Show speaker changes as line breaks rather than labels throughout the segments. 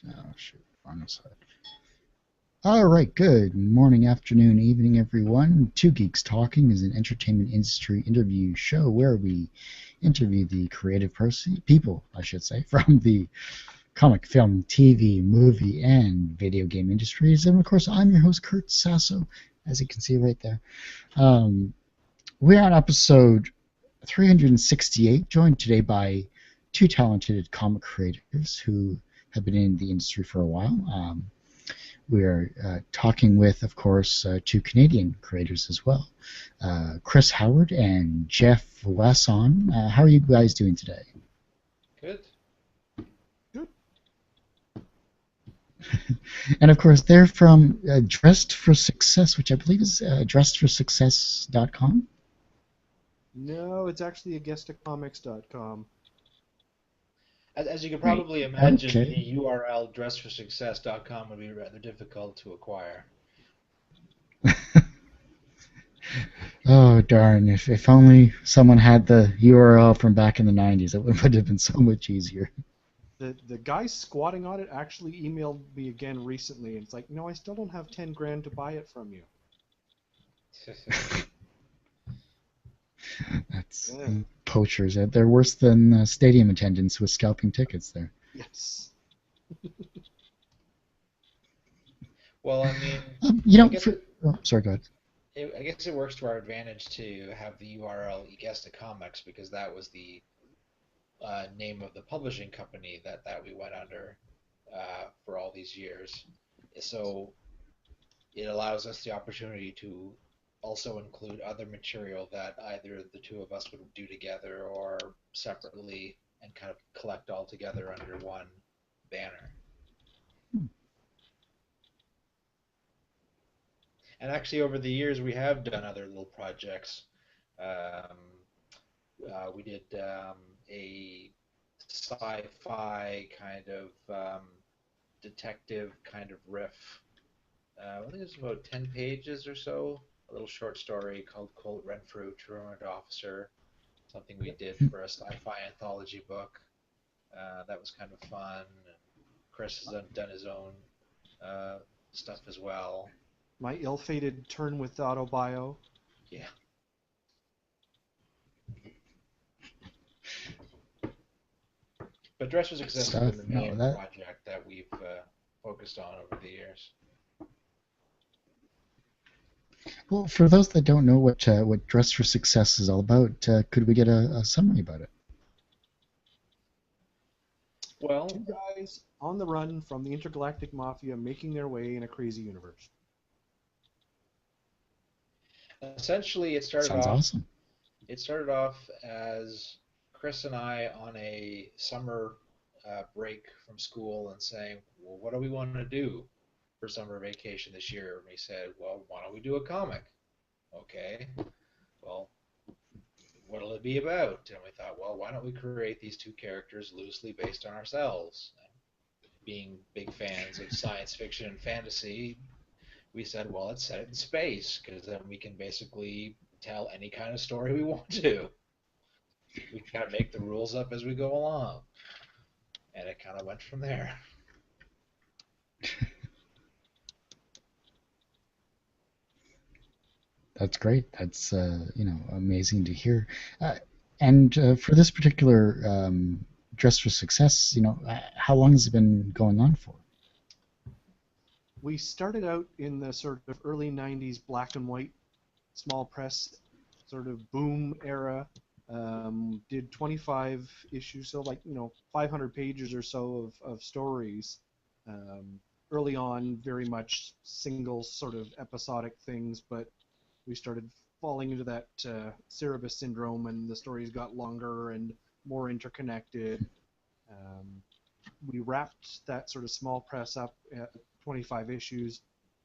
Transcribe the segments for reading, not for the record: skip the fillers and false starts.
Oh, shoot. Wrong side. All right, good morning, afternoon, evening, everyone. Two Geeks Talking is an entertainment industry interview show where we interview the creative people, I should say, from the comic, film, TV, movie, and video game industries. And of course, I'm your host, Kurt Sasso, as you can see right there. Um, we're on episode 368, joined today by two talented comic creators who have been in the industry for a while. We are talking with, of course, two Canadian creators as well, Chris Howard and Jeff Wasson. How are you guys doing today?
Good.
Good.
And of course, they're from Dressed for Success, which I believe is dressedforsuccess.com.
No, it's actually agestacomics.com.
As you can
Right.
probably imagine, the
Okay.
URL dressedforsuccess.com would be rather difficult to acquire.
Oh, darn. If only someone had the URL from back in the 90s, it would have been so much easier.
The guy squatting on it actually emailed me again recently, and it's like, no, I still don't have 10 grand to buy it from you.
That's
Yeah.
poachers. They're worse than stadium attendants with scalping tickets there.
Yes.
Well, I mean,
You
I
know,
guess
sorry, go ahead.
I guess it works to our advantage to have the URL Egesta Comics because that was the name of the publishing company that we went under for all these years. So it allows us the opportunity to also include other material that either the two of us would do together or separately and kind of collect all together under one banner. And actually, over the years, we have done other little projects. Um, we did a sci-fi kind of detective kind of riff. I think it's about 10 pages or so. A little short story called Colt Renfrew, Truant Officer. Something we did for a sci-fi anthology book. That was kind of fun. And Chris has done his own uh, stuff as well.
My ill-fated turn with Autobio.
Yeah. But Dress for
Good
Success has
stuff.
been the
No,
main
that
project that we've focused on over the years.
well, for those that don't know what Dress for Success is all about, could we get a summary about it?
Well,
Two guys on the run from the intergalactic mafia making their way in a crazy universe.
essentially,
Sounds awesome.
it started off as Chris and I on a summer break from school and saying, "Well, what do we want to do for summer vacation this year?" And we said, "Well, why don't we do a comic?" Okay. Well, what'll it be about? And we thought, well, why don't we create these two characters loosely based on ourselves? Being big fans of science fiction and fantasy, we said, well, let's set it in space because then we can basically tell any kind of story we want to. We kind of make the rules up as we go along, and it kind of went from there.
That's great. That's amazing to hear. Uh, and for this particular Dress for Success, how long has it been going on for?
We started out in the sort of early 90s black and white small press sort of boom era. Did 25 issues, so like 500 pages or so of stories. Um, Early on, very much single sort of episodic things, but we started falling into that Cerebus syndrome, and the stories got longer and more interconnected. Um, we wrapped that sort of small press up at 25 issues,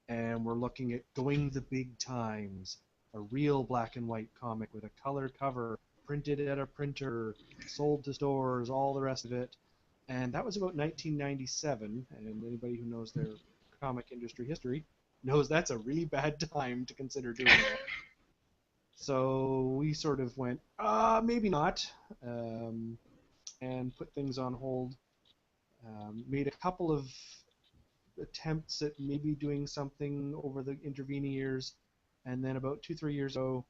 and we're looking at going the big times, a real black and white comic with a color cover, printed at a printer, sold to stores, all the rest of it. And that was about 1997, and anybody who knows their comic industry history knows that's a really bad time to consider doing that. So we sort of went, maybe not, and put things on hold. Made a couple of attempts at maybe doing something over the intervening years, and then about 2, 3 years ago,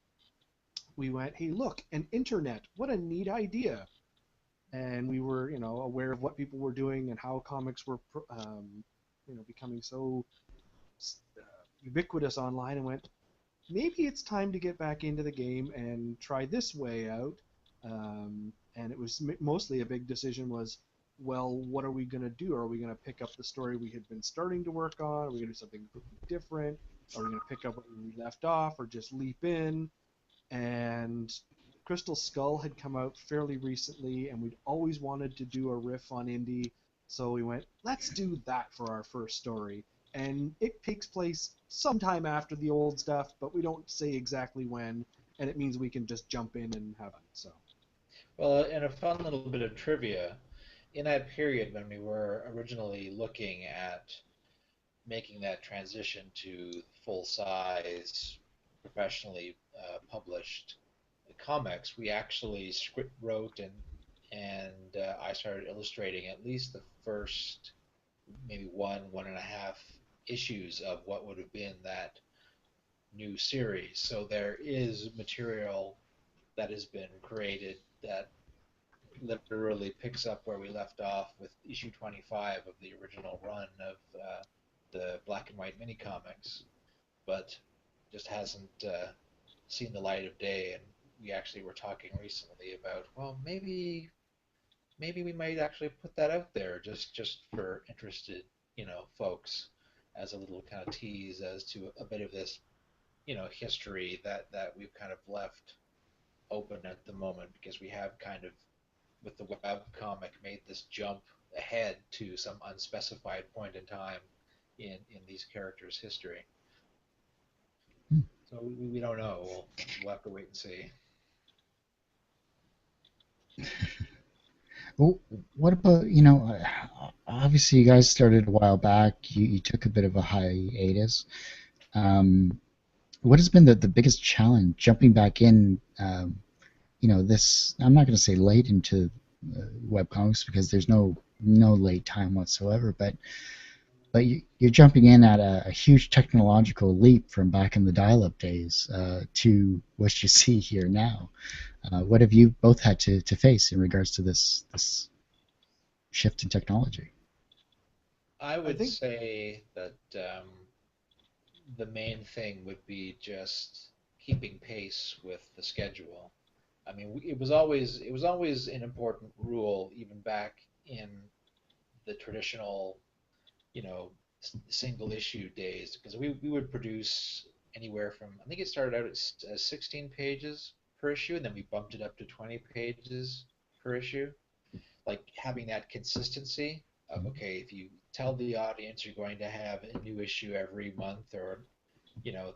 we went, hey, look, an internet, what a neat idea. And we were, aware of what people were doing and how comics were, becoming so ubiquitous online, and went, maybe it's time to get back into the game and try this way out. And it was mostly a big decision was, well, what are we going to do? Are we going to pick up the story we had been starting to work on? Are we going to do something different? Are we going to pick up where we left off or just leap in? And Crystal Skull had come out fairly recently, and we'd always wanted to do a riff on indie, so we went, let's do that for our first story. And it takes place sometime after the old stuff, but we don't say exactly when, and it means we can just jump in and have fun. So.
Well, and a fun little bit of trivia, in that period when we were originally looking at making that transition to full-size, professionally published comics, we actually script wrote and I started illustrating at least the first maybe 1.5 issues of what would have been that new series. So there is material that has been created that literally picks up where we left off with issue 25 of the original run of the black and white mini comics, but just hasn't seen the light of day. And we actually were talking recently about, well, maybe we might actually put that out there just for interested folks, as a little kind of tease as to a bit of this history that we've kind of left open at the moment, because we have kind of, with the web comic, made this jump ahead to some unspecified point in time in these characters' history. So we don't know. We'll have to wait and see.
Well, what about, obviously you guys started a while back. You took a bit of a hiatus. What has been the biggest challenge jumping back in, this, I'm not going to say late into webcomics, because there's no late time whatsoever, but you're jumping in at a huge technological leap from back in the dial-up days to what you see here now. What have you both had to face in regards to this shift in technology?
I would say that the main thing would be just keeping pace with the schedule. I mean, it was always an important rule, even back in the traditional, single issue days, because we would produce anywhere from, I think it started out as 16 pages per issue, and then we bumped it up to 20 pages per issue. Like, having that consistency of, okay, if you tell the audience you're going to have a new issue every month, or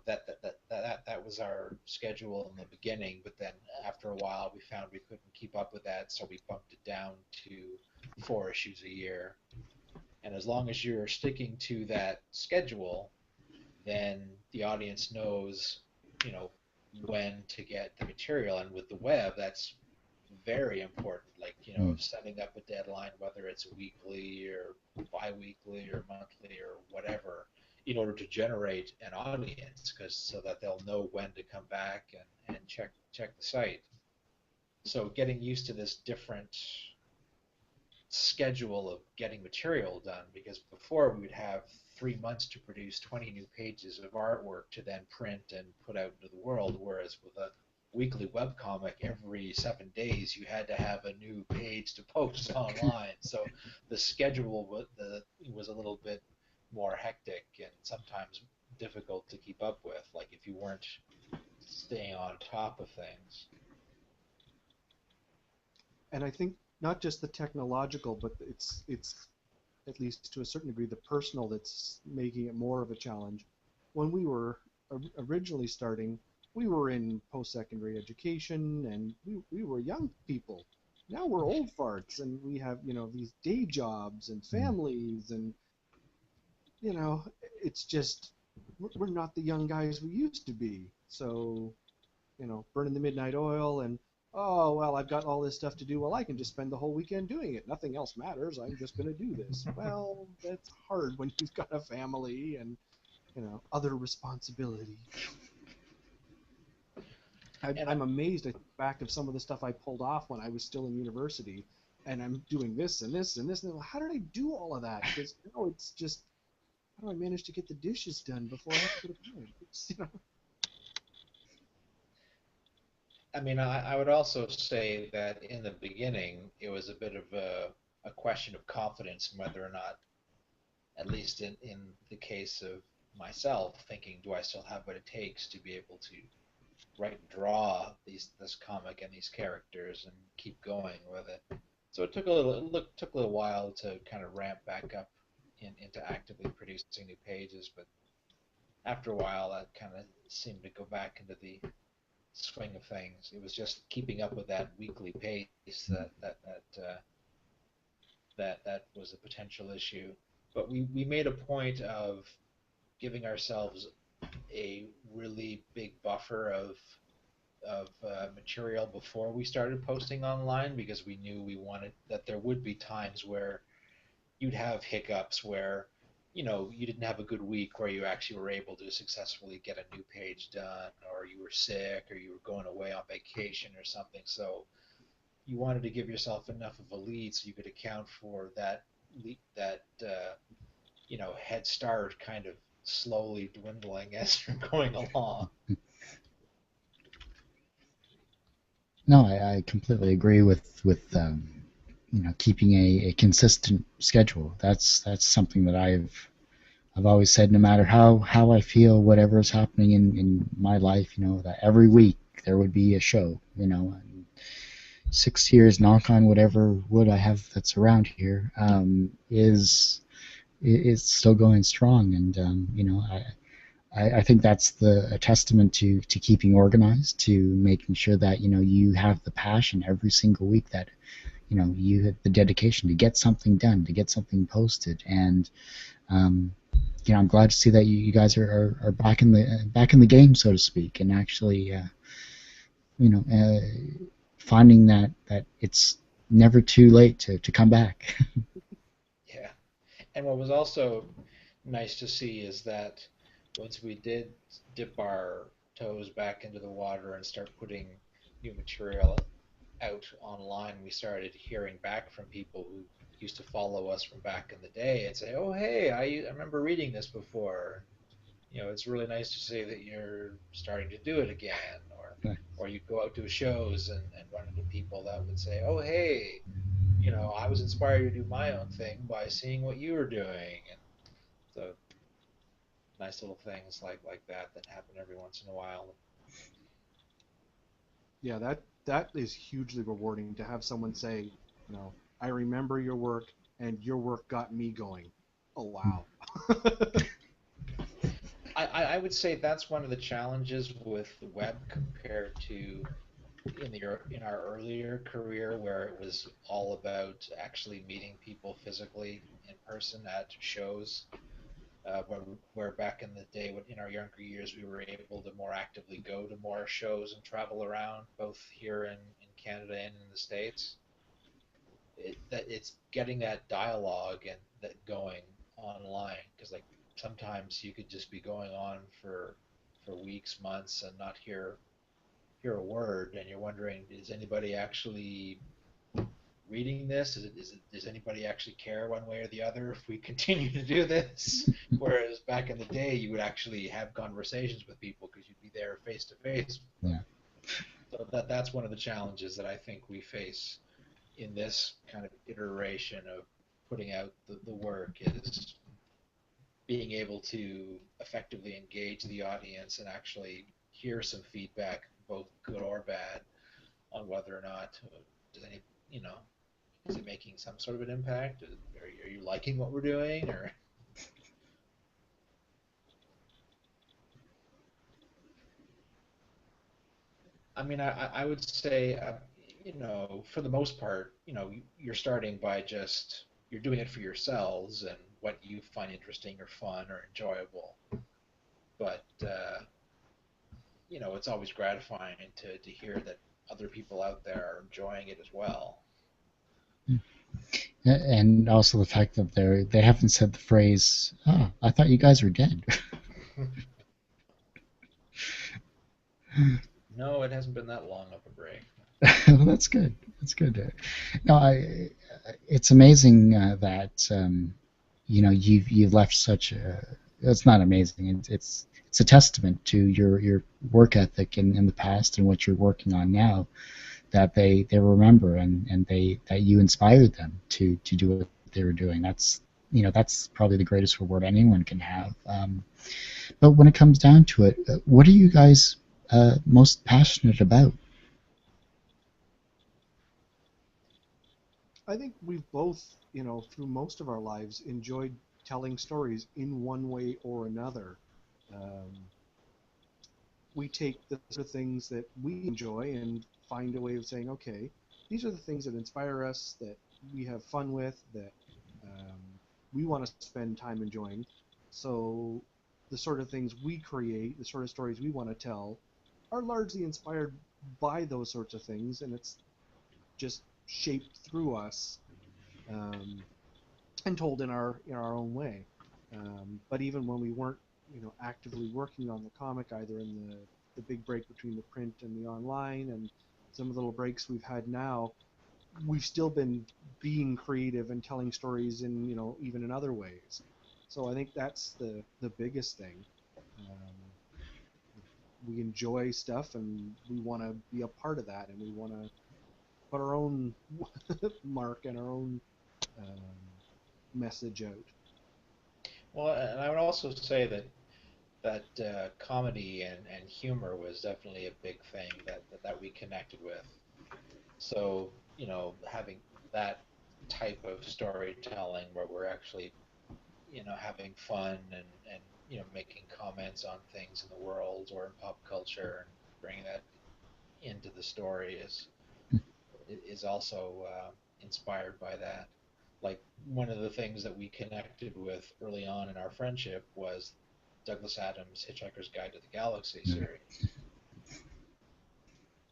that was our schedule in the beginning, but then after a while we found we couldn't keep up with that, so we bumped it down to 4 issues a year. And as long as you're sticking to that schedule, then the audience knows, when to get the material. And with the web, that's very important. Like, setting up a deadline, whether it's weekly or bi-weekly or monthly or whatever, in order to generate an audience, so that they'll know when to come back and check the site. So getting used to this different schedule of getting material done, because before we would have 3 months to produce 20 new pages of artwork to then print and put out into the world, whereas with a weekly webcomic, every 7 days you had to have a new page to post online. So the schedule was a little bit more hectic and sometimes difficult to keep up with, like if you weren't staying on top of things.
And I think not just the technological, but it's at least to a certain degree the personal that's making it more of a challenge. When we were originally starting, we were in post-secondary education, and we were young people. Now we're old farts, and we have these day jobs and families, and it's just we're not the young guys we used to be. So burning the midnight oil, and oh, well, I've got all this stuff to do. Well, I can just spend the whole weekend doing it. Nothing else matters. I'm just going to do this. Well, that's hard when you've got a family and, other responsibilities. I'm amazed at the fact of some of the stuff I pulled off when I was still in university, and I'm doing this and this and this. And how did I do all of that? Because it's just, how do I manage to get the dishes done before I have to go to bed?
I mean, I would also say that in the beginning, it was a bit of a question of confidence, whether or not, at least in the case of myself, thinking, do I still have what it takes to be able to write and draw this comic and these characters and keep going with it. So it took a little while to kind of ramp back up into actively producing new pages, but after a while, that kind of seemed to go back into the swing of things. It was just keeping up with that weekly pace that was a potential issue. But we made a point of giving ourselves a really big buffer of material before we started posting online, because we knew we wanted that there would be times where you'd have hiccups where you didn't have a good week where you actually were able to successfully get a new page done, or you were sick, or you were going away on vacation or something. So you wanted to give yourself enough of a lead so you could account for that head start kind of slowly dwindling as you're going along.
No, I completely agree with keeping a consistent schedule. That's something that I've always said. No matter how I feel, whatever is happening in my life, that every week there would be a show. And 6 years, knock on whatever wood I have that's around here, is still going strong. And I think that's a testament to keeping organized, to making sure that you have the passion every single week, that you have the dedication to get something done, to get something posted. And I'm glad to see that you guys are back in the game, so to speak, and actually finding that it's never too late to come back.
Yeah. And what was also nice to see is that once we did dip our toes back into the water and start putting new material out online, we started hearing back from people who used to follow us from back in the day and say, "Oh, hey, I remember reading this before." It's really nice to see that you're starting to do it again, or you go out to shows and run into people that would say, "Oh, hey, I was inspired to do my own thing by seeing what you were doing." And so nice little things like that happen every once in a while.
Yeah, that is hugely rewarding to have someone say, I remember your work and your work got me going. Oh wow.
I would say that's one of the challenges with the web compared to in our earlier career, where it was all about actually meeting people physically in person at shows. Where back in the day, in our younger years, we were able to more actively go to more shows and travel around, both here in Canada and in the States. It's getting that dialogue and that going online, because like sometimes you could just be going on for weeks, months, and not hear a word, and you're wondering, is anybody actually reading this? Does anybody actually care one way or the other if we continue to do this? Whereas back in the day, you would actually have conversations with people because you'd be there face to face.
Yeah.
So that's one of the challenges that I think we face in this kind of iteration of putting out the work, is being able to effectively engage the audience and actually hear some feedback, both good or bad, on whether or not does any you know is it making some sort of an impact? Are you liking what we're doing? Or I mean, I would say, for the most part, you're starting by just you're doing it for yourselves and what you find interesting or fun or enjoyable. But it's always gratifying to hear that other people out there are enjoying it as well.
And also the fact that they haven't said the phrase, "Oh, I thought you guys were dead."
No, it hasn't been that long of a break.
Well, that's good. That's good. No, it's amazing that you've left such a. It's not amazing. It's a testament to your work ethic in the past and what you're working on now. That they remember and that you inspired them to do what they were doing. That's probably the greatest reward anyone can have. But when it comes down to it, what are you guys most passionate about?
I think we've both, through most of our lives, enjoyed telling stories in one way or another. Um, we take the sort of things that we enjoy and find a way of saying, okay, these are the things that inspire us, that we have fun with, that um, we want to spend time enjoying. So the sort of things we create, the sort of stories we want to tell, are largely inspired by those sorts of things, and it's just shaped through us, um, and told in our own way. But even when we weren't, actively working on the comic, either in the big break between the print and the online, and some of the little breaks we've had now, we've still been being creative and telling stories in, even in other ways. So I think that's the biggest thing. Um, we enjoy stuff, and we want to be a part of that, and we want to put our own mark and our own um, message out.
Well, and I would also say that comedy and humor was definitely a big thing that we connected with. So, having that type of storytelling where we're actually, having fun and making comments on things in the world or in pop culture and bringing that into the story is also inspired by that. Like one of the things that we connected with early on in our friendship was Douglas Adams' Hitchhiker's Guide to the Galaxy series,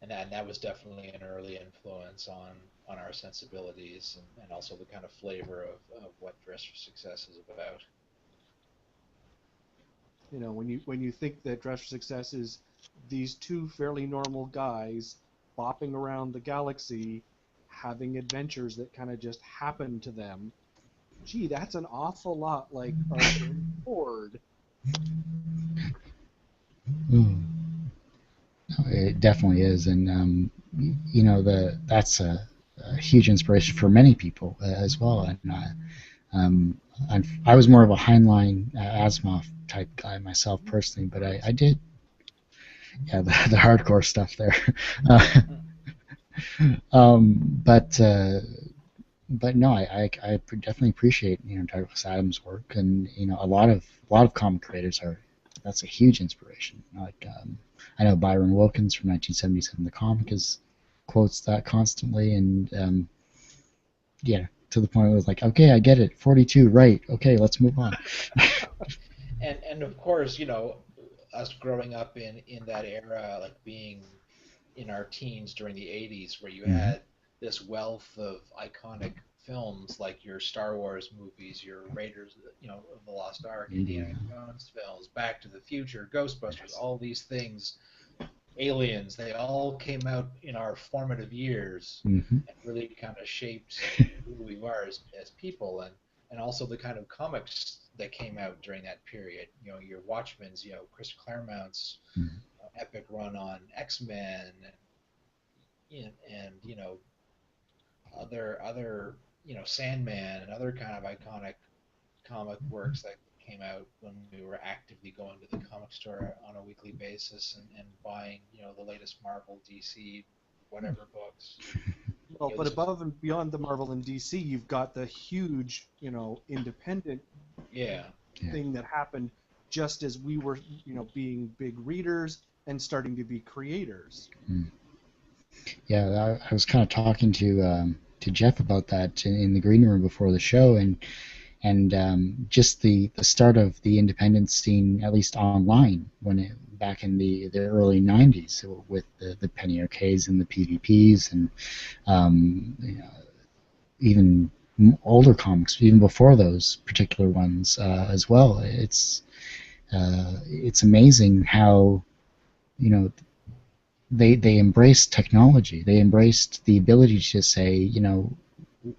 and that was definitely an early influence on our sensibilities and also the kind of flavor of what Dress for Success is about.
When you think that Dress for Success is these two fairly normal guys bopping around the galaxy, having adventures that kind of just happen to them. Gee, that's an awful lot like Arthur and Ford.
Mm. It definitely is, and that's a huge inspiration for many people as well. And um, I was more of a Heinlein Asimov type guy myself personally, but I did the hardcore stuff there. Uh, but no, I definitely appreciate Douglas Adams' work, and a lot of comic creators are that's a huge inspiration. Like I know Byron Wilkins from 1977, the comic is quotes that constantly, and yeah, to the point where it's like, okay, I get it, 42, right? Okay, let's move on.
And of course, us growing up in that era, like being in our teens during the 80s, where you
Hmm.
had this wealth of iconic films like your Star Wars movies, your Raiders, of the Lost Ark, Indiana
Indiana.
Jones films, Back to the Future, Ghostbusters,
Yes.
all these things, Aliens, they all came out in our formative years
Hmm.
and really kind of shaped who we are as people and also the kind of comics that came out during that period. Your Watchmen's, Chris Claremont's epic run on X-Men and other Sandman and other kind of iconic comic works that came out when we were actively going to the comic store on a weekly basis and buying the latest Marvel, DC, whatever books.
Well, but
This was
above and beyond the Marvel and DC, you've got the huge, independent
yeah.
Yeah.
thing that happened just as we were, being big readers and starting to be creators.
Mm. Yeah, I was kind of talking to Jeff about that in the green room before the show, and just the start of the independent scene, at least online, back in the early '90s with the penny arcades and the PvPs and you know, even older comics, even before those particular ones as well. It's amazing how they embraced technology. They embraced the ability to say,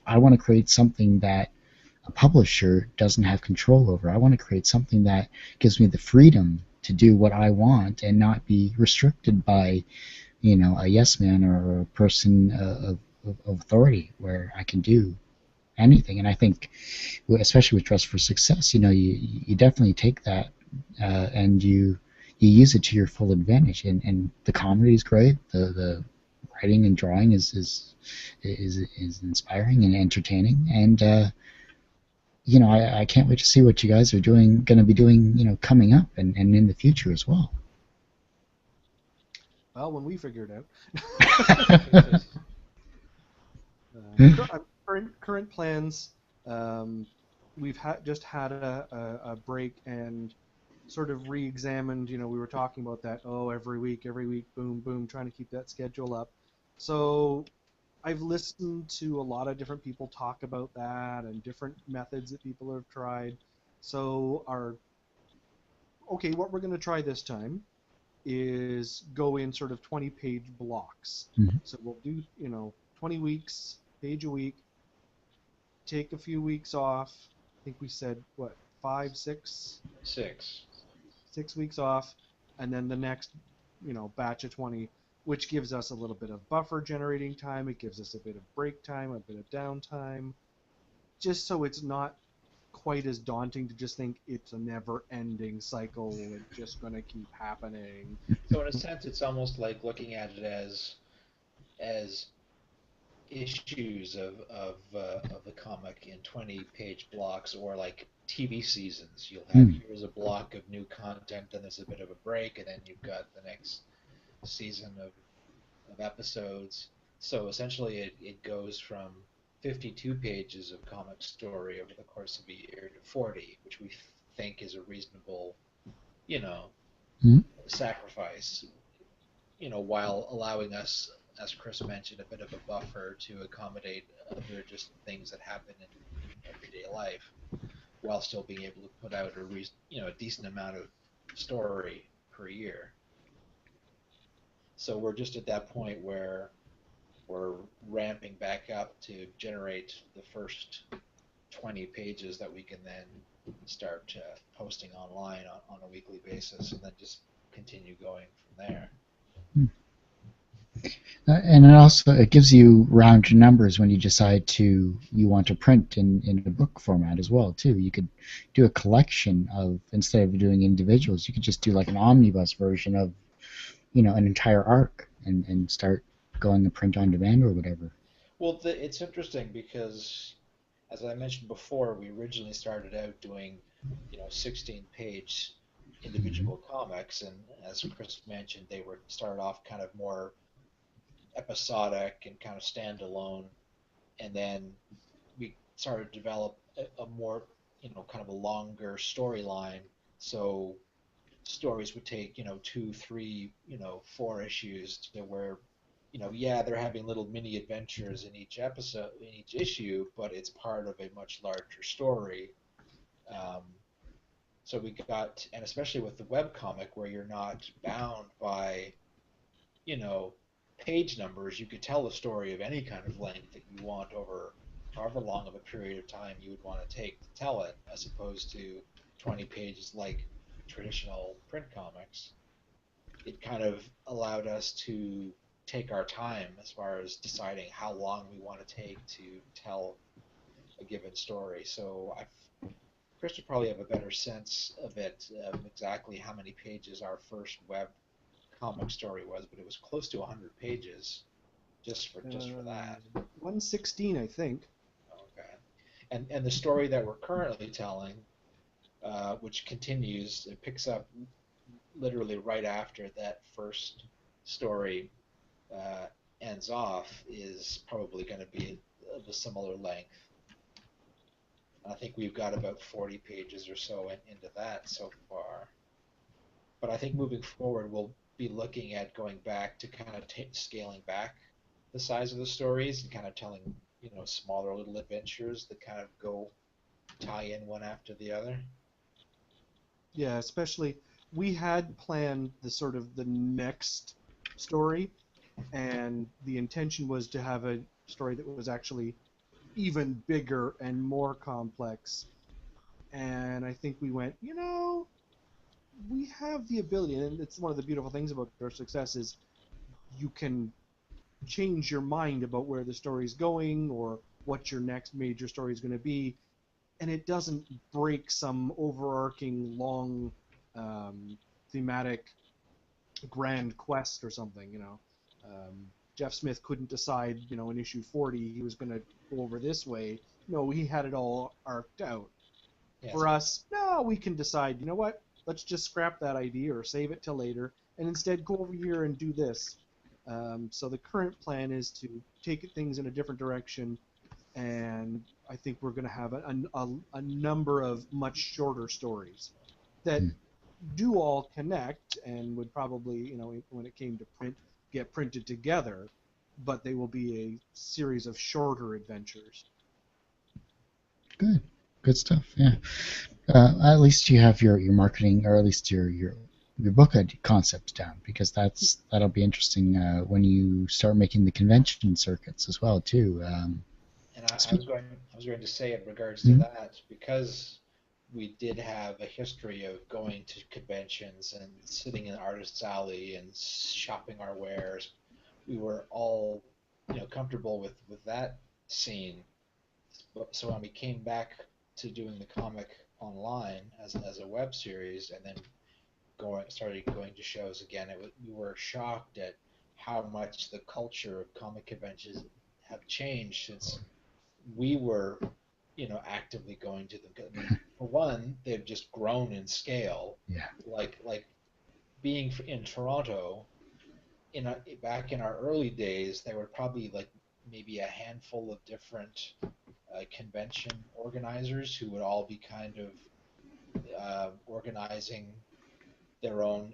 I want to create something that a publisher doesn't have control over. I want to create something that gives me the freedom to do what I want and not be restricted by, a yes man or a person of authority where I can do anything. And I think, especially with Dress for Success, you definitely take that and you use it to your full advantage. And the comedy is great. The writing and drawing is inspiring and entertaining. And I can't wait to see what you guys are going to be doing, coming up and in the future as well.
Well, when we figure it out. Current plans. We've just had a break and sort of re-examined. We were talking about that. Oh, every week, boom, boom, trying to keep that schedule up. So I've listened to a lot of different people talk about that and different methods that people have tried. So what we're going to try this time is go in sort of 20-page blocks.
Mm-hmm.
So we'll do 20 weeks, page a week. Take a few weeks off. I think we said what, 5, 6? 6 weeks off, and then the next batch of 20, which gives us a little bit of buffer generating time. It gives us a bit of break time, a bit of downtime, just so it's not quite as daunting to just think it's a never-ending cycle. It's just going to keep happening.
So in a sense, it's almost like looking at it as issues of the comic in 20-page blocks, or like TV seasons. You'll have here's a block of new content, and there's a bit of a break, and then you've got the next season of episodes. So essentially, it goes from 52 pages of comic story over the course of a year to 40, which we think is a reasonable, sacrifice, while allowing us, as Chris mentioned, a bit of a buffer to accommodate other just things that happen in everyday life, while still being able to put out a decent amount of story per year. So we're just at that point where we're ramping back up to generate the first 20 pages that we can then start posting online on a weekly basis, and then just continue going from there.
And it gives you round numbers when you decide you want to print in a book format as well too. You could do a collection of, instead of doing individuals, you could just do like an omnibus version of an entire arc and start going to print on demand or whatever.
Well, it's interesting because, as I mentioned before, we originally started out doing 16-page individual comics, and as Chris mentioned, they started off kind of more episodic and kind of standalone, and then we started to develop a more kind of a longer storyline. So stories would take 2, 3, 4 issues, to where they're having little mini adventures in each episode, in each issue, but it's part of a much larger story. So we got, and especially with the webcomic, where you're not bound by page numbers, you could tell a story of any kind of length that you want over however long of a period of time you would want to take to tell it, as opposed to 20 pages like traditional print comics. It kind of allowed us to take our time as far as deciding how long we want to take to tell a given story. So Chris would probably have a better sense of it, of exactly how many pages our first web comic story was, but it was close to 100 pages just for that.
116, I think.
Okay. And the story that we're currently telling, which continues, it picks up literally right after that first story ends off, is probably going to be of a similar length. I think we've got about 40 pages or so into that so far. But I think moving forward, we'll be looking at going back to kind of scaling back the size of the stories and kind of telling, smaller little adventures that kind of go tie in one after the other.
Yeah, especially we had planned the sort of the next story, and the intention was to have a story that was actually even bigger and more complex. And I think we went, we have the ability, and it's one of the beautiful things about our success is you can change your mind about where the story's going or what your next major story is going to be, and it doesn't break some overarching long thematic grand quest or something. Jeff Smith couldn't decide, in issue 40 he was going to go over this way. No, he had it all arced out.
Yes.
For us, no, we can decide, what, let's just scrap that idea or save it till later and instead go over here and do this. So the current plan is to take things in a different direction, and I think we're going to have a number of much shorter stories that do all connect and would probably, when it came to print, get printed together, but they will be a series of shorter adventures.
Good stuff. Yeah. At least you have your marketing, or at least your book concepts down, because that'll be interesting when you start making the convention circuits as well too.
And I was going to say in regards to that, because we did have a history of going to conventions and sitting in Artist's Alley and shopping our wares. We were all, comfortable with that scene. So when we came back to doing the comic online as a web series, and then started going to shows again, we were shocked at how much the culture of comic conventions have changed since we were, actively going to them. I mean, for one, they've just grown in scale.
Yeah.
Like being in Toronto, back in our early days, there were probably like maybe a handful of different convention organizers who would all be kind of organizing their own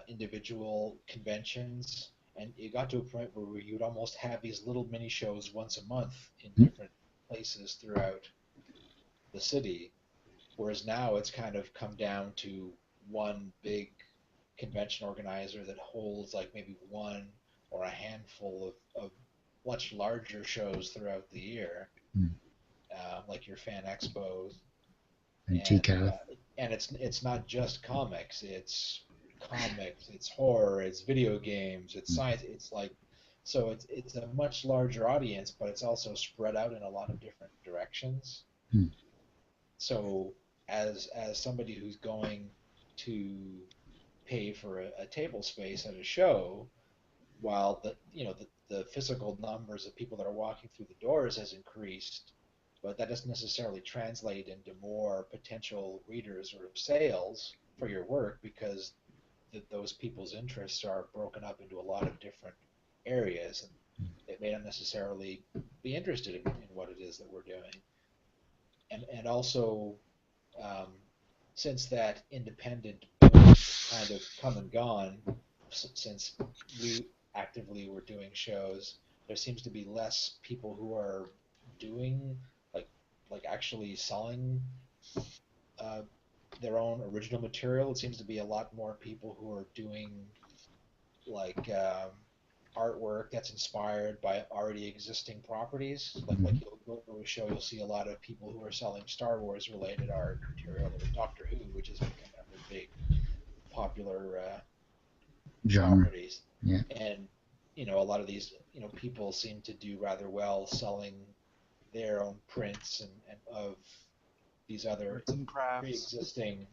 individual conventions, and it got to a point where you'd almost have these little mini shows once a month in different places throughout the city, whereas now it's kind of come down to one big convention organizer that holds like maybe one or a handful of much larger shows throughout the year, like your fan expos
and TCAF.
And it's not just comics, it's horror, it's video games, it's science. It's like, so it's a much larger audience, but it's also spread out in a lot of different directions. So as somebody who's going to pay for a table space at a show, while the physical numbers of people that are walking through the doors has increased, but that doesn't necessarily translate into more potential readers or sales for your work, because those people's interests are broken up into a lot of different areas, and they may not necessarily be interested in what it is that we're doing. And also, since that independent boom has kind of come and gone, since we actively were doing shows, there seems to be less people who are doing like actually selling their own original material. It seems to be a lot more people who are doing like artwork that's inspired by already existing properties. Like you'll go to a show, you'll see a lot of people who are selling Star Wars related art material, or Doctor Who, which is becoming a big popular
genre.
Properties.
Yeah.
And a lot of these people seem to do rather well selling their own prints and of these other pre-existing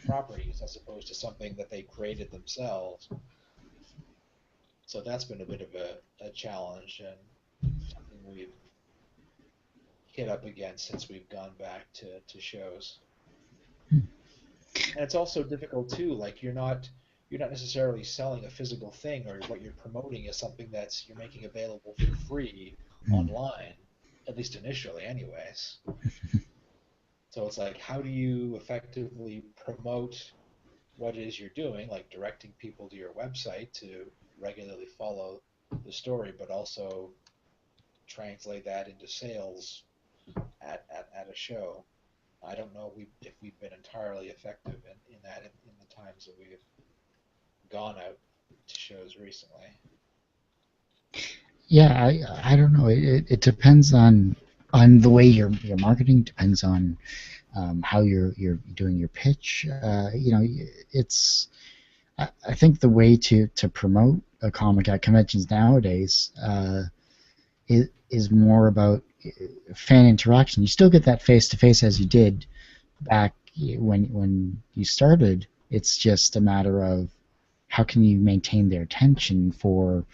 properties, as opposed to something that they created themselves. So that's been a bit of a challenge, and something we've hit up against since we've gone back to shows. And it's also difficult too, like you're not necessarily selling a physical thing, or what you're promoting is something you're making available for free online. at least initially, anyways. So it's like, how do you effectively promote what it is you're doing, like directing people to your website to regularly follow the story, but also translate that into sales at a show. I don't know if we've been entirely effective in that in the times that we've gone out to shows recently.
Yeah, I don't know. It depends on the way you're marketing. Depends on how you're doing your pitch. It's I think the way to promote a comic at conventions nowadays is more about fan interaction. You still get that face to face as you did back when you started. It's just a matter of how can you maintain their attention for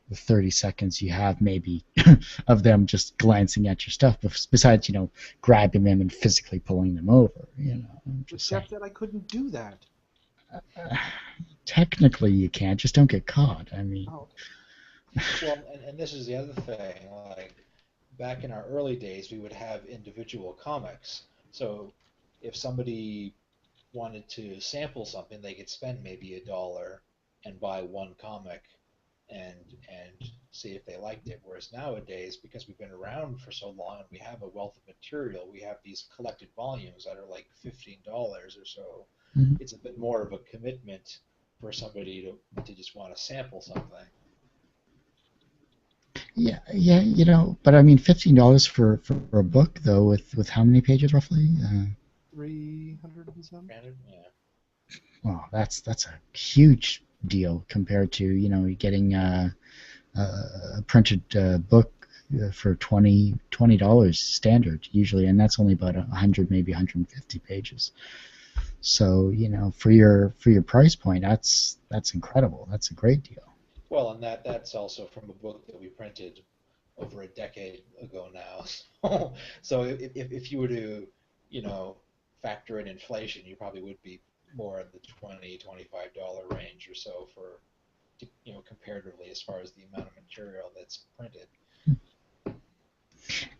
the 30 seconds you have maybe of them just glancing at your stuff besides grabbing them and physically pulling them over. I'm
But
just
Jeff
saying.
said I couldn't do that.
Uh, Technically you can't, just don't get caught. I mean,
Oh,
Well, and this is the other thing. Like back in our early days, we would have individual comics. So if somebody wanted to sample something, they could spend maybe $1 and buy one comic and see if they liked it. Whereas nowadays, because we've been around for so long and we have a wealth of material, we have these collected volumes that are like $15 or so.
mhm.
It's a bit more of a commitment for somebody to just want to sample something.
Yeah, but I mean, $15 for a book though, with how many pages roughly?
300 and some?
Granted, yeah.
Well, that's a huge deal compared to getting a printed book for $20 standard usually, and that's only about 100, maybe 150 pages. So for your price point, that's incredible. That's a great deal.
Well, and that's also from a book that we printed over a decade ago now. So if you were to, you know, factor in inflation, you probably would be more in the $20-$25 range or so for, comparatively as far as the amount of material that's printed.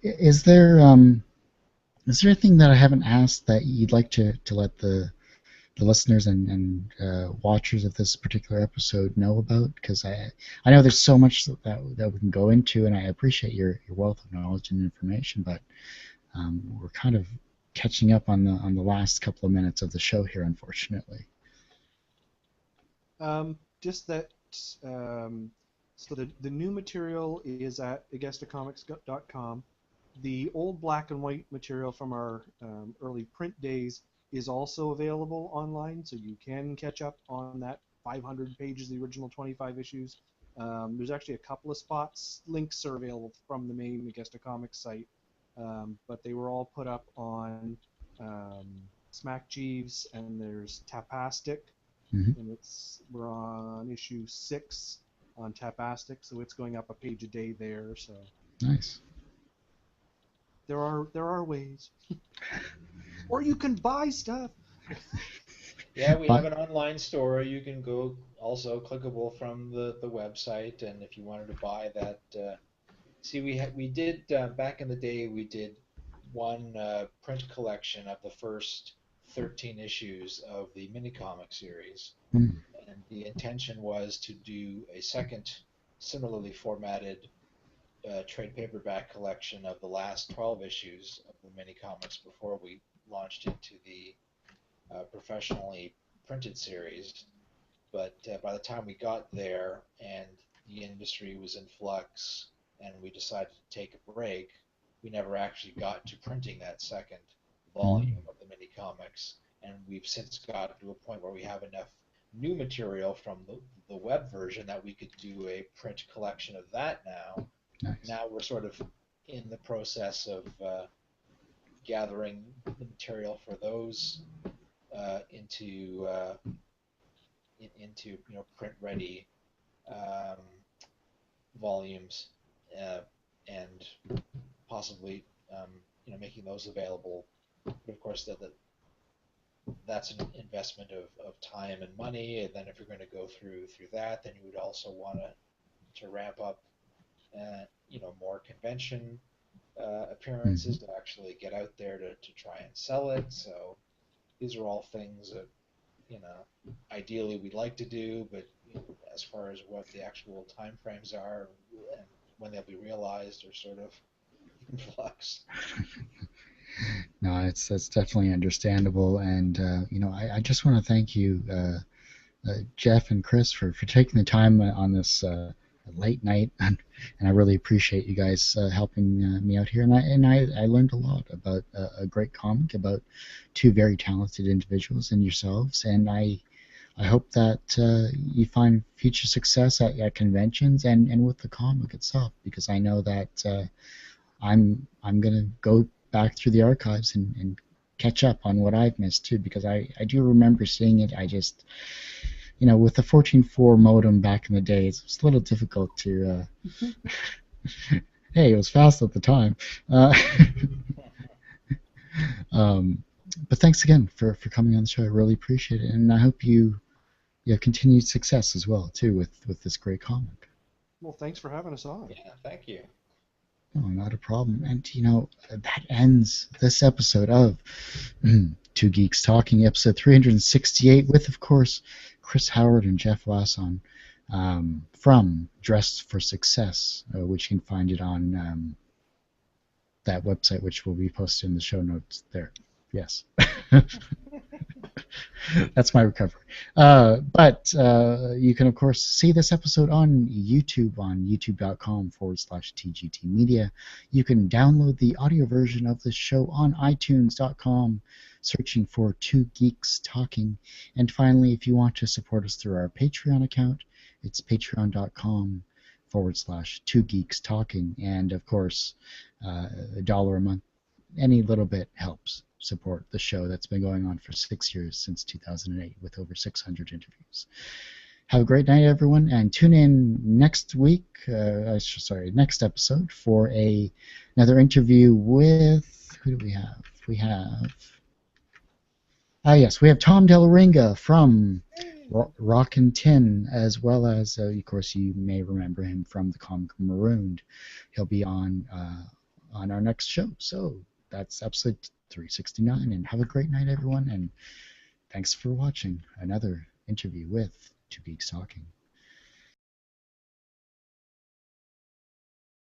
Is there anything that I haven't asked that you'd like to let the listeners and watchers of this particular episode know about? Because I know there's so much that we can go into, and I appreciate your wealth of knowledge and information, but we're kind of catching up on the last couple of minutes of the show here, unfortunately.
Just that. Um, so the new material is at agestacomics.com. The old black and white material from our early print days is also available online, so you can catch up on that 500 pages, the original 25 issues. There's actually a couple of spots. Links are available from the main Agesta Comics site, but they were all put up on um, Smack Jeeves, and there's Tapastic,
Hmm.
and we're on issue 6 on Tapastic, so it's going up a page a day there. So
Nice.
there are ways, or you can buy stuff.
Yeah, we have
But
an online store. You can go also clickable from the website, and if you wanted to buy that, see, we did back in the day. We did one print collection of the first 13 issues of the mini comic series,
mm,
and the intention was to do a second similarly formatted trade paperback collection of the last 12 issues of the mini comics before we launched into the professionally printed series. But by the time we got there and the industry was in flux and we decided to take a break, we never actually got to printing that second
mm,
volume of the mini comics. And we've since got to a point where we have enough new material from the web version that we could do a print collection of that now.
nice.
Now we're sort of in the process of gathering the material for those into print ready um, volumes uh, and possibly making those available. But of course, that's an investment of time and money. And then if you're going to go through that, then you would also want to ramp up more convention appearances to actually get out there to try and sell it. So these are all things that, ideally we'd like to do, but as far as what the actual time frames are and when they'll be realized are sort of in flux.
No, that's definitely understandable, and I just want to thank you, Jeff and Chris, for taking the time on this late night, and I really appreciate you guys helping me out here, and I learned a lot about a great comic about two very talented individuals in yourselves, and I hope that you find future success at conventions and with the comic itself, because I know that I'm gonna go back through the archives and catch up on what I've missed too, because I do remember seeing it. I just, with the 14.4 modem back in the days, it was a little difficult to. Hey, it was fast at the time. But thanks again for coming on the show. I really appreciate it, and I hope you continued success as well too with this great comic.
Well, thanks for having us on.
Yeah, thank you.
No, not a problem. And that ends this episode of Two Geeks Talking, episode 368, with, of course, Chris Howard and Jeff Wasson from Dressed for Success, which you can find it on that website, which will be posted in the show notes there. Yes. That's my recovery. But you can, of course, see this episode on YouTube, on youtube.com/TGT Media. You can download the audio version of this show on iTunes.com, searching for Two Geeks Talking. And finally, if you want to support us through our Patreon account, it's patreon.com/Two Geeks Talking. And, of course, $1 a month, any little bit helps support the show that's been going on for 6 years, since 2008, with over 600 interviews. Have a great night, everyone, and tune in next week, next episode, for another interview with, who do we have? We have Tom Delaringa from Rock and Tin, as well as, of course, you may remember him from the comic Marooned. He'll be on our next show. So that's episode 369, and have a great night, everyone, and thanks for watching another interview with Two Geeks Talking.